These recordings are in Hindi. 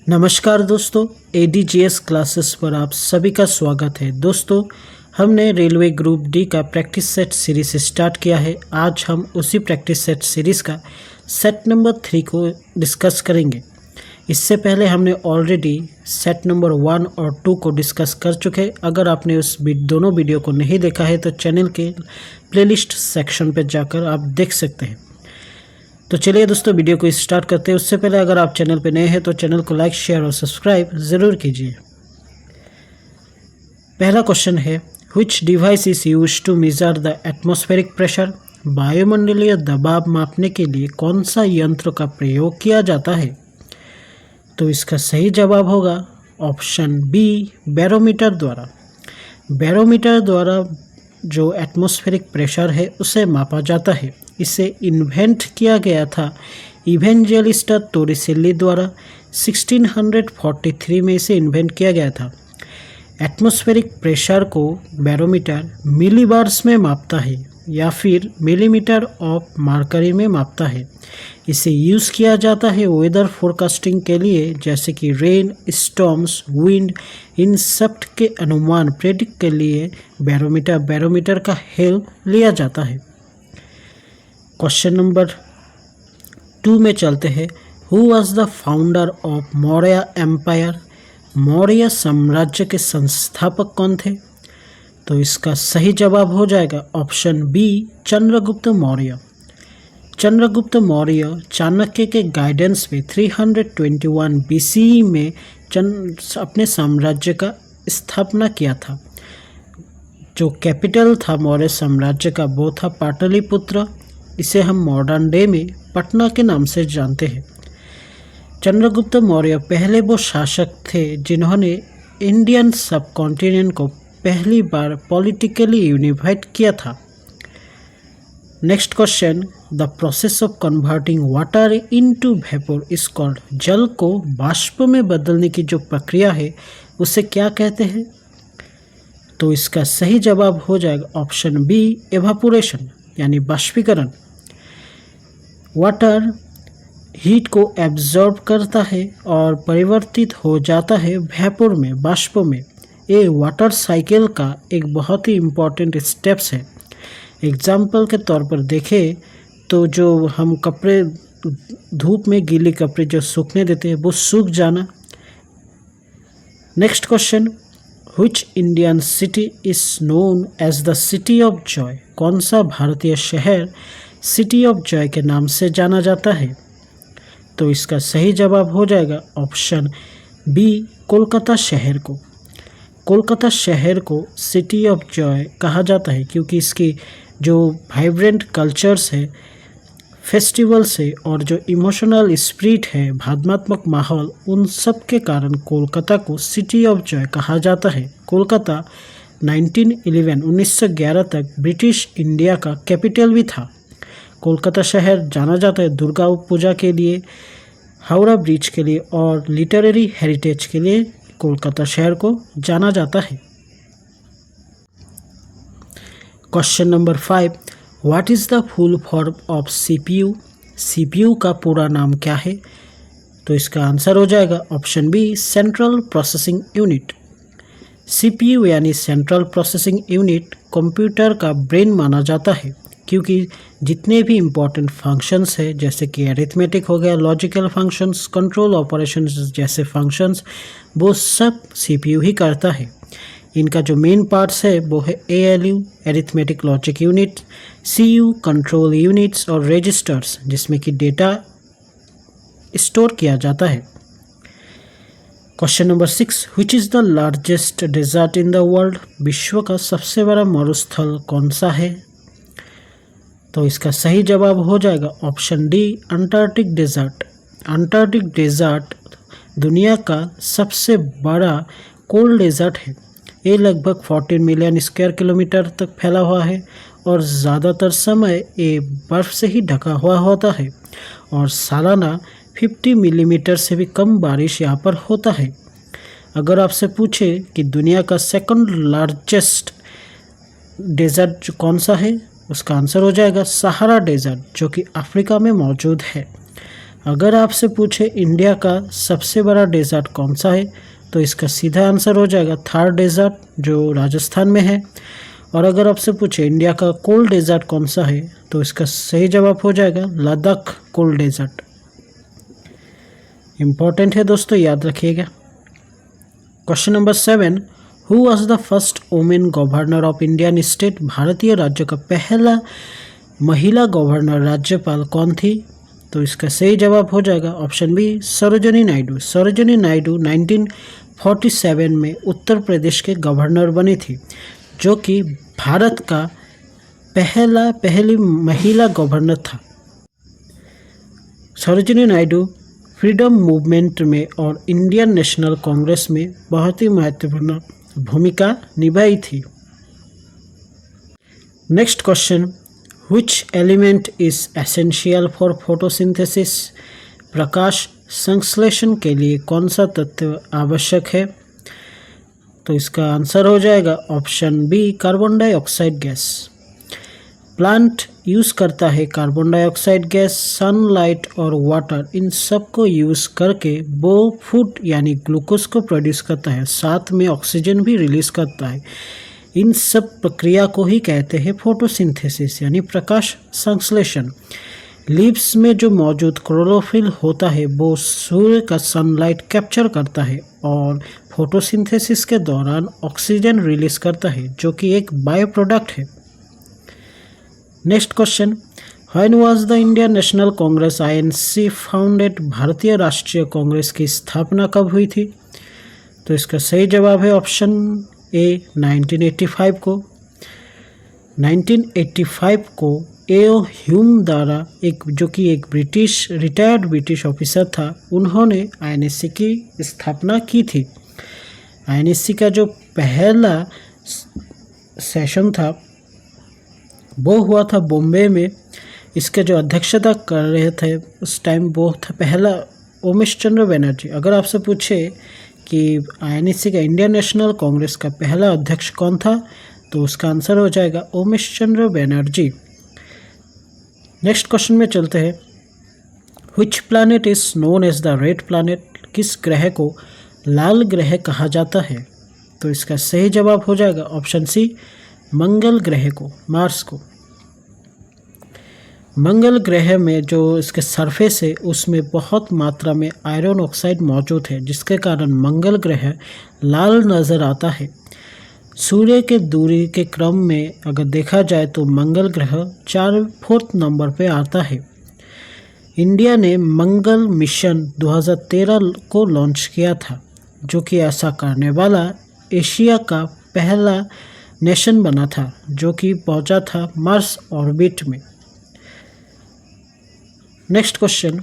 नमस्कार दोस्तों, एडीजीएस क्लासेस पर आप सभी का स्वागत है। दोस्तों, हमने रेलवे ग्रुप डी का प्रैक्टिस सेट सीरीज स्टार्ट किया है। आज हम उसी प्रैक्टिस सेट सीरीज का सेट नंबर 3 को डिस्कस करेंगे। इससे पहले हमने ऑलरेडी सेट नंबर 1 और 2 को डिस्कस कर चुके हैं। अगर आपने उस दोनों वीडियो को नहीं देखा है तो चैनल के प्लेलिस्ट सेक्शन पर जाकर आप देख सकते हैं। तो चलिए दोस्तों, वीडियो को स्टार्ट करते हैं। उससे पहले अगर आप चैनल पर नए हैं तो चैनल को लाइक, शेयर और सब्सक्राइब ज़रूर कीजिए। पहला क्वेश्चन है, which device is use to measure the atmospheric pressure? वायुमंडलीय दबाव मापने के लिए कौन सा यंत्र का प्रयोग किया जाता है? तो इसका सही जवाब होगा ऑप्शन बी, बैरोमीटर द्वारा। बैरोमीटर द्वारा जो एटमॉस्फेरिक प्रेशर है उसे मापा जाता है। इसे इन्वेंट किया गया था इवेंजेलिस्टा टोरिसेल्ली द्वारा। 1643 में इसे इन्वेंट किया गया था। एटमॉस्फेरिक प्रेशर को बैरोमीटर मिलीबार्स में मापता है या फिर मिलीमीटर ऑफ मर्करी में मापता है। इसे यूज़ किया जाता है वेदर फोरकास्टिंग के लिए, जैसे कि रेन, स्टॉर्म्स, विंड, इन सब के अनुमान प्रेडिक्ट के लिए बैरोमीटर का हेल्प लिया जाता है। क्वेश्चन नंबर 2 में चलते हैं। Who was the founder of Maurya empire? Maurya साम्राज्य के संस्थापक कौन थे? तो इसका सही जवाब हो जाएगा ऑप्शन बी, चंद्रगुप्त मौर्य। चंद्रगुप्त मौर्य चाणक्य के गाइडेंस में 321 BCE में अपने साम्राज्य का स्थापना किया था। जो कैपिटल था मौर्य साम्राज्य का वो था पाटलिपुत्र। इसे हम मॉडर्न डे में पटना के नाम से जानते हैं। चंद्रगुप्त मौर्य पहले वो शासक थे जिन्होंने इंडियन सब कॉन्टिनेंट को पहली बार पॉलिटिकली यूनिफाइड किया था। Next question, the process of converting water into vapour is called. जल को बाष्प में बदलने की जो प्रक्रिया है उसे क्या कहते हैं? तो इसका सही जवाब हो जाएगा ऑप्शन बी, एवापोरेशन यानी बाष्पीकरण। वाटर हीट को एब्जॉर्ब करता है और परिवर्तित हो जाता है वेपर में, बाष्प में। ये वाटर साइकिल का एक बहुत ही इम्पॉर्टेंट स्टेप्स है। एग्जाम्पल के तौर पर देखें तो जो हम कपड़े धूप में गीले कपड़े जो सूखने देते हैं वो सूख जाना। Next question, which Indian city is known as the city of joy? कौन सा भारतीय शहर सिटी ऑफ जॉय के नाम से जाना जाता है? तो इसका सही जवाब हो जाएगा ऑप्शन बी, कोलकाता शहर को। कोलकाता शहर को सिटी ऑफ जॉय कहा जाता है क्योंकि इसकी जो वाइब्रेंट कल्चर्स है, फेस्टिवल्स है और जो इमोशनल स्पिरिट है, भावनात्मक माहौल, उन सब के कारण कोलकाता को सिटी ऑफ जॉय कहा जाता है। कोलकाता 1911 तक ब्रिटिश इंडिया का कैपिटल भी था। कोलकाता शहर जाना जाता है दुर्गा पूजा के लिए, हावड़ा ब्रिज के लिए और लिटरेरी हेरिटेज के लिए कोलकाता शहर को जाना जाता है। Question number 5, what is the full form of CPU? CPU का पूरा नाम क्या है? तो इसका आंसर हो जाएगा option B, central processing unit. CPU यानी सेंट्रल प्रोसेसिंग यूनिट कंप्यूटर का ब्रेन माना जाता है क्योंकि जितने भी इम्पोर्टेंट फंक्शंस है, जैसे कि अरिथमेटिक हो गया, लॉजिकल फंक्शंस, कंट्रोल ऑपरेशंस जैसे फंक्शंस, वो सब CPU ही करता है। इनका जो मेन पार्ट्स है वो है ALU arithmetic logic unit, CU control units और रजिस्टर्स जिसमें कि डेटा स्टोर किया जाता है। Question number 6, which is the largest desert in the world? विश्व का सबसे बड़ा मरुस्थल कौन सा है? तो इसका सही जवाब हो जाएगा option D, Antarctic desert. Antarctic desert दुनिया का सबसे बड़ा कोल्ड डेजर्ट है। ये लगभग 14 मिलियन स्क्वायर किलोमीटर तक फैला हुआ है और ज़्यादातर समय ये बर्फ़ से ही ढका हुआ होता है और सालाना 50 मिलीमीटर से भी कम बारिश यहाँ पर होता है। अगर आपसे पूछे कि दुनिया का सेकंड लार्जेस्ट डेजर्ट कौन सा है, उसका आंसर हो जाएगा सहारा डेजर्ट, जो कि अफ्रीका में मौजूद है। अगर आपसे पूछे इंडिया का सबसे बड़ा डेजर्ट कौन सा है, तो इसका सीधा आंसर हो जाएगा थार डेजर्ट, जो राजस्थान में है। और अगर आपसे पूछे इंडिया का कोल्ड डेजर्ट कौन सा है, तो इसका सही जवाब हो जाएगा लद्दाख कोल्ड डेजर्ट। इम्पॉर्टेंट है दोस्तों, याद रखिएगा। Question number 7, who was the first women governor of Indian state? भारतीय राज्य का पहला महिला गवर्नर राज्यपाल कौन थी? तो इसका सही जवाब हो जाएगा ऑप्शन बी सरोजिनी नायडू। सरोजिनी नायडू 1947 में उत्तर प्रदेश के गवर्नर बनी थी, जो कि भारत का पहली महिला गवर्नर था। सरोजिनी नायडू फ्रीडम मूवमेंट में और इंडियन नेशनल कांग्रेस में बहुत ही महत्वपूर्ण भूमिका निभाई थी। Next question, which element is essential for photosynthesis? प्रकाश संश्लेषण के लिए कौन सा तत्व आवश्यक है? तो इसका आंसर हो जाएगा option B carbon dioxide gas. Plant use करता है कार्बन डाइऑक्साइड गैस, सनलाइट और वाटर, इन सब को यूज़ करके वो फूड यानी ग्लूकोज को प्रोड्यूस करता है, साथ में ऑक्सीजन भी रिलीज करता है। इन सब प्रक्रिया को ही कहते हैं फोटोसिंथेसिस यानी प्रकाश संश्लेषण। लीव्स में जो मौजूद क्लोरोफिल होता है वो सूर्य का सनलाइट कैप्चर करता है और फोटोसिंथेसिस के दौरान ऑक्सीजन रिलीज करता है, जो कि एक बायो प्रोडक्ट है। Next question, when was the Indian national Congress INC founded? भारतीय राष्ट्रीय कांग्रेस की स्थापना कब हुई थी? तो इसका सही जवाब है ऑप्शन ए 1985 को। 1985 को A.O. ह्यूम द्वारा जो कि एक रिटायर्ड ब्रिटिश ऑफिसर था, उन्होंने INC की स्थापना की थी। INC का जो पहला सेशन था वो हुआ था बॉम्बे में। इसके जो अध्यक्षता कर रहे थे उस टाइम वो था पहला उमेश चंद्र बनर्जी। अगर आपसे पूछे कि INC का इंडियन नेशनल कांग्रेस का पहला अध्यक्ष कौन था, तो उसका आंसर हो जाएगा उमेश चंद्र बनर्जी। नेक्स्ट क्वेश्चन में चलते हैं, which planet is known as the red planet? किस ग्रह को लाल ग्रह कहा जाता है? तो इसका सही जवाब हो जाएगा ऑप्शन सी मंगल ग्रह को, मार्स को। मंगल ग्रह में जो इसके सरफेस है उसमें बहुत मात्रा में आयरन ऑक्साइड मौजूद है, जिसके कारण मंगल ग्रह लाल नज़र आता है। सूर्य के दूरी के क्रम में अगर देखा जाए तो मंगल ग्रह 4th नंबर पे आता है। इंडिया ने मंगल मिशन 2013 को लॉन्च किया था, जो कि ऐसा करने वाला एशिया का पहला नेशन बना था, जो कि पहुंचा था मार्स ऑर्बिट में। Next question,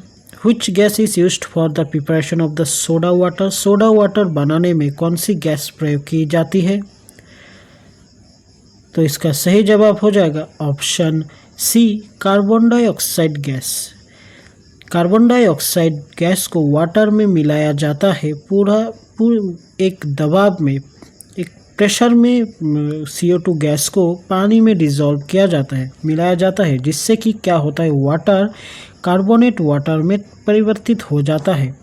which gas is used for the preparation of the soda water? Soda water बनाने में कौन सी गैस प्रयोग की जाती है? तो इसका सही जवाब हो जाएगा option C carbon dioxide gas. Carbon dioxide gas को वाटर में मिलाया जाता है, पूरा एक दबाव में, एक प्रेशर में CO2 गैस को पानी में डिज़ोल्व किया जाता है, मिलाया जाता है, जिससे कि क्या होता है, वाटर कार्बोनेट वाटर में परिवर्तित हो जाता है,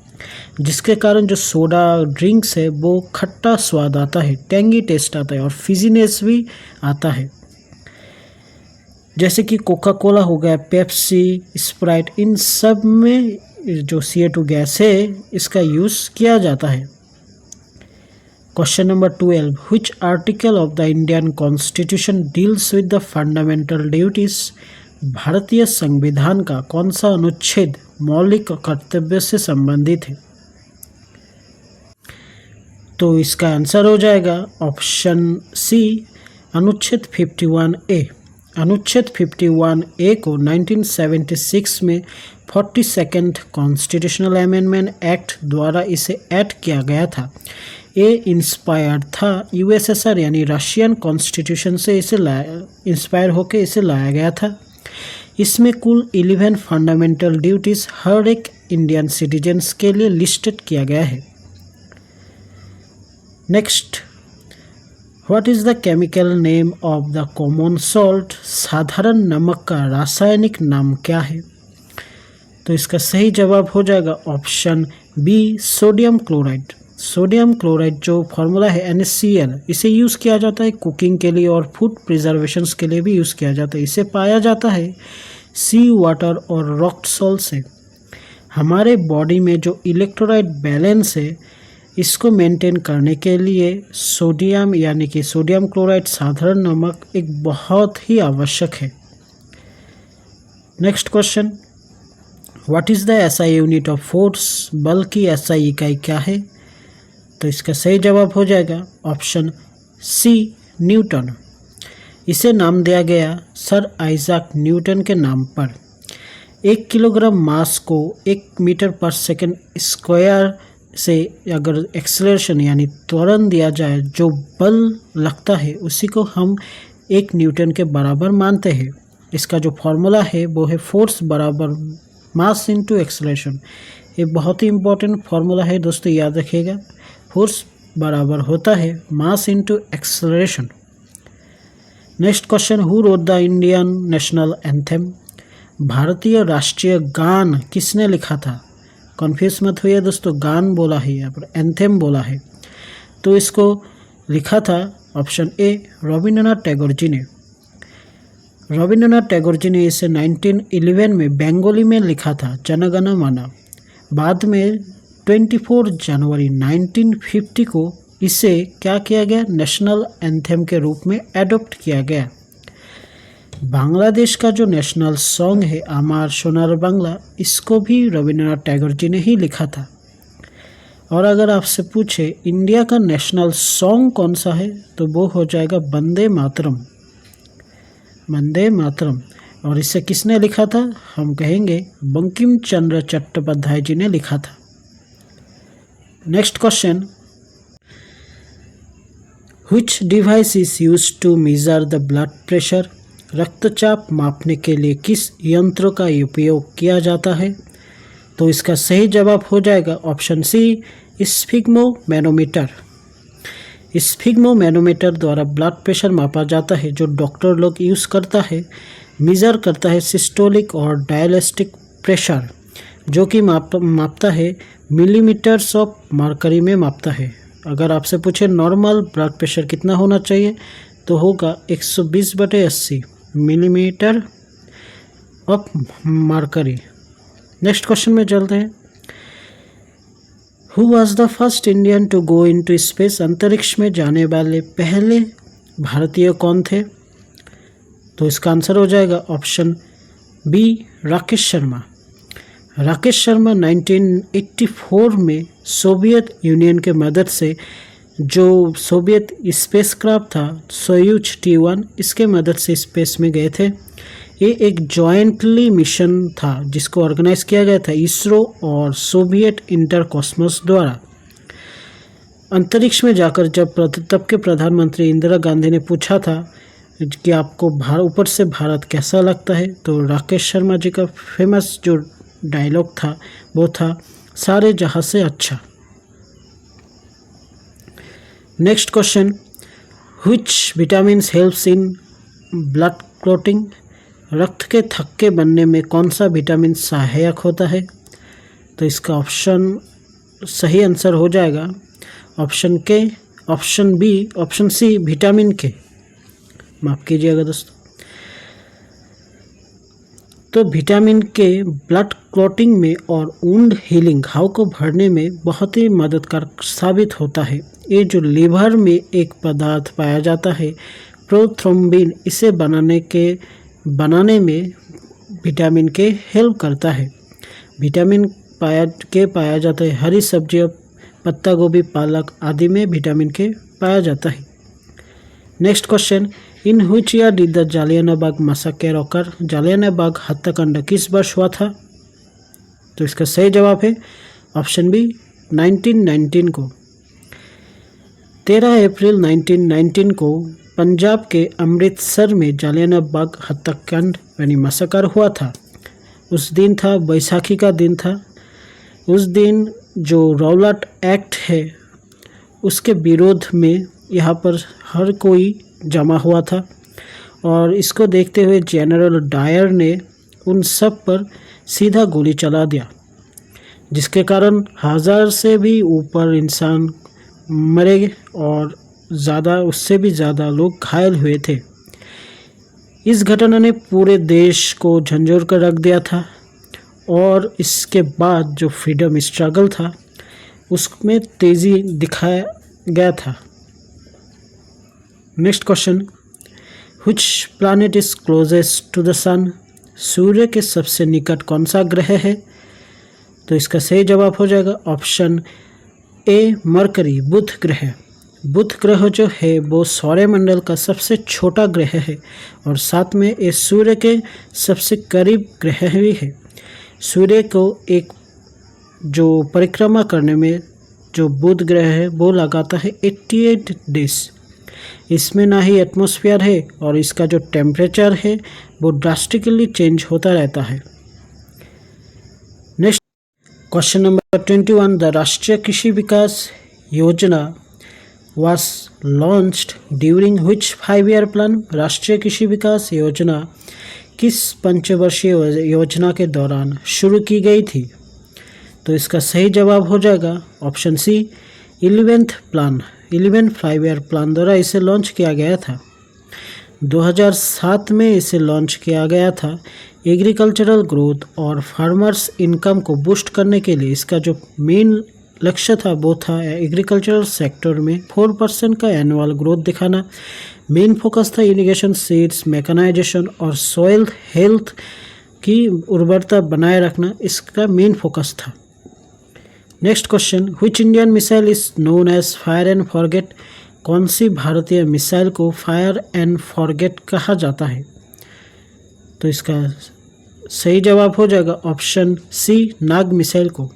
जिसके कारण जो सोडा ड्रिंक्स है वो खट्टा स्वाद आता है, टेंगी टेस्ट आता है और फिजीनेस भी आता है। जैसे कि कोका कोला हो गया, पेप्सी, स्प्राइट, इन सब में जो CO2 गैस है इसका यूज़ किया जाता है। Question number 12, which article of the Indian constitution deals with the fundamental duties? भारतीय संविधान का कौन सा अनुच्छेद मौलिक कर्तव्य से संबंधित है? तो इसका आंसर हो जाएगा ऑप्शन सी अनुच्छेद 51A। अनुच्छेद 51A को 1976 में 42nd कॉन्स्टिट्यूशनल अमेंडमेंट एक्ट द्वारा इसे ऐड किया गया था। ये इंस्पायर्ड था USSR यानी रशियन कॉन्स्टिट्यूशन से इसे इंस्पायर होकर इसे लाया गया था। इसमें कुल 11 फंडामेंटल ड्यूटीज हर एक इंडियन सिटीजन्स के लिए लिस्टेड किया गया है। Next, what is the chemical name of the common salt? साधारण नमक का रासायनिक नाम क्या है? तो इसका सही जवाब हो जाएगा option B sodium chloride. Sodium chloride जो फार्मूला है NaCl, इसे यूज़ किया जाता है कुकिंग के लिए और फूड प्रिजर्वेशंस के लिए भी यूज़ किया जाता है। इसे पाया जाता है सी वाटर और रॉक सॉल्ट से। हमारे बॉडी में जो इलेक्ट्रोलाइट बैलेंस है, इसको मेंटेन करने के लिए सोडियम यानी कि सोडियम क्लोराइड साधारण नमक एक बहुत ही आवश्यक है। Next question, what is the SI unit of force? बल की SI इकाई क्या है? तो इसका सही जवाब हो जाएगा ऑप्शन सी न्यूटन। इसे नाम दिया गया सर आइजैक न्यूटन के नाम पर। 1 किलोग्राम मास को 1 मीटर पर सेकंड स्क्वायर से अगर एक्सेलरेशन यानी त्वरण दिया जाए, जो बल लगता है उसी को हम 1 न्यूटन के बराबर मानते हैं। इसका जो फॉर्मूला है वो है फोर्स बराबर मास इनटू एक्सेलरेशन। ये बहुत ही इम्पोर्टेंट फार्मूला है दोस्तों, याद रखिएगा। फोर्स बराबर होता है mass into acceleration. Next question, who wrote the Indian national anthem? भारतीय राष्ट्रीय गान किसने लिखा था? कन्फ्यूज मत होइए दोस्तों, गान बोला है यहाँ पर, एंथम बोला है। तो इसको लिखा था ऑप्शन ए रविंद्रनाथ टैगोर जी ने। रविंद्रनाथ टैगोर जी ने इसे 1911 में बंगाली में लिखा था, जनगण मन। बाद में 24 जनवरी 1950 को इसे क्या किया गया, नेशनल एंथम के रूप में एडॉप्ट किया गया। बांग्लादेश का जो नेशनल सॉन्ग है आमार सोनार बांग्ला, इसको भी रविंद्रनाथ टैगोर जी ने ही लिखा था। और अगर आपसे पूछे इंडिया का नेशनल सॉन्ग कौन सा है, तो वो हो जाएगा वंदे मातरम। वंदे मातरम। और इसे किसने लिखा था? हम कहेंगे बंकिम चंद्र चट्टोपाध्याय जी ने लिखा था। Next question, which device is used to measure the blood pressure? रक्तचाप मापने के लिए किस यंत्र का उपयोग किया जाता है? तो इसका सही जवाब हो जाएगा ऑप्शन सी स्फिग्मोमैनोमीटर। स्फिग्मोमैनोमीटर द्वारा ब्लड प्रेशर मापा जाता है, जो डॉक्टर लोग यूज़ करता है। मेजर करता है सिस्टोलिक और डायलिस्टिक प्रेशर, जो कि मापता है मिलीमीटर्स ऑफ मरकरी में मापता है। अगर आपसे पूछे नॉर्मल ब्लड प्रेशर कितना होना चाहिए, तो होगा 120/80 millimetre of mercury. Next question में चलते हैं। Who was the first Indian to go into space? अंतरिक्ष में जाने वाले पहले भारतीय कौन थे? तो इसका आंसर हो जाएगा ऑप्शन बी राकेश शर्मा। राकेश शर्मा 1984 में सोवियत यूनियन के मदद से जो सोवियत स्पेसक्राफ्ट था सोयूज T1, इसके मदद से स्पेस में गए थे। ये एक जॉइंटली मिशन था जिसको ऑर्गेनाइज किया गया था इसरो और सोवियत इंटरकॉस्मोस द्वारा। अंतरिक्ष में जाकर जब तब के प्रधानमंत्री इंदिरा गांधी ने पूछा था कि आपको ऊपर से भारत कैसा लगता है, तो राकेश शर्मा जी का फेमस जो डायलॉग था वो था, सारे जहां से अच्छा। Next question, which vitamins helps in blood clotting? रक्त के थक्के बनने में कौन सा विटामिन सहायक होता है? तो इसका ऑप्शन सही आंसर हो जाएगा option K, option B, option C vitamin K. माफ कीजिएगा दोस्तों। तो विटामिन के ब्लड क्लॉटिंग में और वुंड हीलिंग, घाव को भरने में बहुत ही मददगार साबित होता है। ये जो लीवर में एक पदार्थ पाया जाता है प्रोथ्रोम्बिन, इसे बनाने में विटामिन के हेल्प करता है। विटामिन पाया जाता है हरी सब्जियों, पत्ता गोभी, पालक आदि में विटामिन के पाया जाता है। Next question, in which year did the Jallianwala massacre occur? Jallianwala हत्याकांड किस वर्ष हुआ था? तो इसका सही जवाब है ऑप्शन बी 1919 को। 13 अप्रैल 1919 को पंजाब के अमृतसर में जालियानवाला हत्याकांड यानी मैसेकर हुआ था। उस दिन था, बैसाखी का दिन था। उस दिन जो रौलट एक्ट है उसके विरोध में यहाँ पर हर कोई जमा हुआ था और इसको देखते हुए जनरल डायर ने उन सब पर सीधा गोली चला दिया, जिसके कारण 1000 से भी ऊपर इंसान मरे और उससे भी ज़्यादा लोग घायल हुए थे। इस घटना ने पूरे देश को झंझोर कर रख दिया था और इसके बाद जो फ्रीडम स्ट्रगल था उसमें तेज़ी दिखाया गया था। Next question, which planet is closest to the sun? सूर्य के सबसे निकट कौन सा ग्रह है? तो इसका सही जवाब हो जाएगा ऑप्शन ए मरकरी, बुध ग्रह। बुध ग्रह जो है वो सौरमंडल का सबसे छोटा ग्रह है और साथ में ये सूर्य के सबसे करीब ग्रह भी है। सूर्य को एक जो परिक्रमा करने में जो बुध ग्रह है वो लगाता है 88 डेज। इसमें ना ही एटमॉस्फेयर है और इसका जो टेम्परेचर है वो ड्रास्टिकली चेंज होता रहता है। नेक्स्ट क्वेश्चन नंबर 21, द राष्ट्रीय कृषि विकास योजना was launched during which 5-year plan? राष्ट्रीय कृषि विकास योजना किस पंचवर्षीय योजना के दौरान शुरू की गई थी? तो इसका सही जवाब हो जाएगा ऑप्शन सी 11th प्लान, 11 5-year प्लान द्वारा इसे लॉन्च किया गया था। 2007 में इसे लॉन्च किया गया था। एग्रीकल्चरल ग्रोथ और फार्मर्स इनकम को बूस्ट करने के लिए इसका जो मेन लक्ष्य था वो था एग्रीकल्चरल सेक्टर में 4% का एनुअल ग्रोथ दिखाना। मेन फोकस था इरिगेशन, सीड्स, मैकेनाइजेशन और सॉइल हेल्थ की उर्वरता बनाए रखना, इसका मेन फोकस था। Next question, which Indian missile is known as fire and forget? कौन सी भारतीय मिसाइल को फायर एंड फॉरगेट कहा जाता है? तो इसका सही जवाब हो जाएगा ऑप्शन सी नाग मिसाइल को।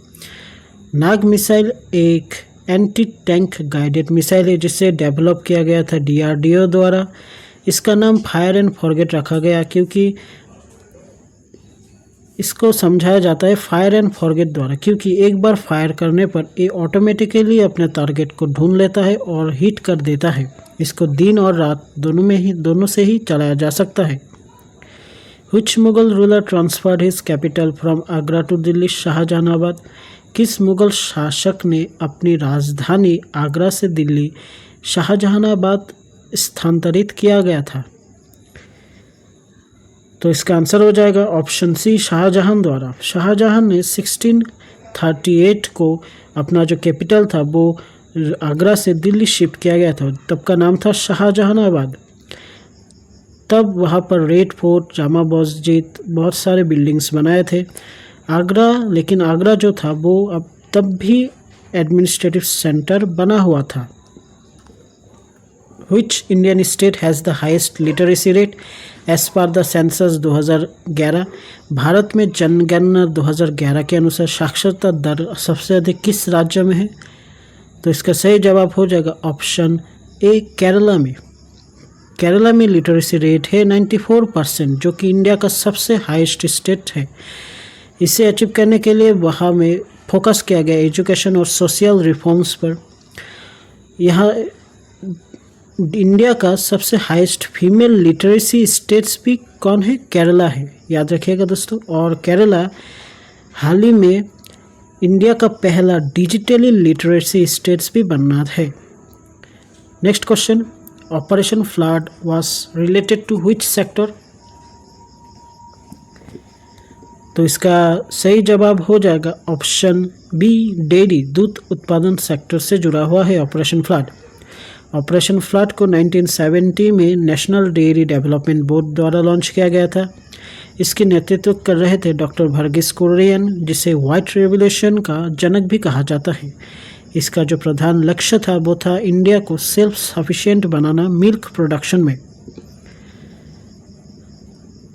नाग मिसाइल एक एंटी टैंक गाइडेड मिसाइल है जिसे डेवलप किया गया था DRDO द्वारा। इसका नाम फायर एंड फॉरगेट रखा गया क्योंकि इसको समझाया जाता है फायर एंड फॉरगेट द्वारा, क्योंकि एक बार फायर करने पर ये ऑटोमेटिकली अपने टारगेट को ढूंढ लेता है और हिट कर देता है। इसको दिन और रात दोनों से ही चलाया जा सकता है। Which Mughal ruler transferred his capital from Agra to Delhi? Shahjahanabad. किस मुगल शासक ने अपनी राजधानी आगरा से दिल्ली शाहजहानाबाद स्थानांतरित किया गया था? तो इसका आंसर हो जाएगा ऑप्शन सी शाहजहां द्वारा। शाहजहां ने 1638 को अपना जो कैपिटल था वो आगरा से दिल्ली शिफ्ट किया गया था, तब का नाम था शाहजहानाबाद। तब वहाँ पर रेड फोर्ट, जामा मस्जिद, बहुत सारे बिल्डिंग्स बनाए थे लेकिन आगरा जो था वो अब तब भी एडमिनिस्ट्रेटिव सेंटर बना हुआ था। Which Indian state has the highest literacy rate as per the census 2011? भारत में जनगणना 2011 के अनुसार साक्षरता दर सबसे अधिक किस राज्य में है? तो इसका सही जवाब हो जाएगा ऑप्शन ए केरला में। केरला में लिटरेसी रेट है 94%, जो कि इंडिया का सबसे हाईएस्ट स्टेट है। इसे अचीव करने के लिए वहाँ में फोकस किया गया एजुकेशन और सोशल रिफॉर्म्स पर। यहाँ इंडिया का सबसे हाईएस्ट फीमेल लिटरेसी स्टेट्स भी कौन है? केरला है, याद रखिएगा दोस्तों। और केरला हाल ही में इंडिया का पहला डिजिटली लिटरेसी स्टेट्स भी बनना है। Next question, operation flood was related to which sector? तो इसका सही जवाब हो जाएगा ऑप्शन बी डेयरी, दूध उत्पादन सेक्टर से जुड़ा हुआ है ऑपरेशन फ्लड। ऑपरेशन फ्लड को 1970 में नेशनल डेयरी डेवलपमेंट बोर्ड द्वारा लॉन्च किया गया था। इसके नेतृत्व कर रहे थे डॉक्टर वर्गीस कुरियन, जिसे व्हाइट रेवोल्यूशन का जनक भी कहा जाता है। इसका जो प्रधान लक्ष्य था वो था इंडिया को self sufficient banana milk production में।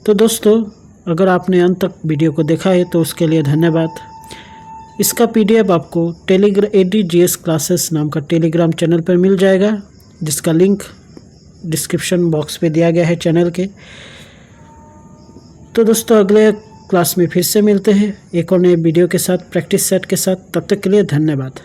तो दोस्तों, अगर आपने अंत तक वीडियो को देखा है तो उसके लिए धन्यवाद। इसका PDF आपको ADGS क्लासेस नाम का टेलीग्राम चैनल पर मिल जाएगा, जिसका लिंक डिस्क्रिप्शन बॉक्स पे दिया गया है चैनल के। तो दोस्तों, अगले क्लास में फिर से मिलते हैं एक और नए वीडियो के साथ, प्रैक्टिस सेट के साथ। तब तक के लिए धन्यवाद।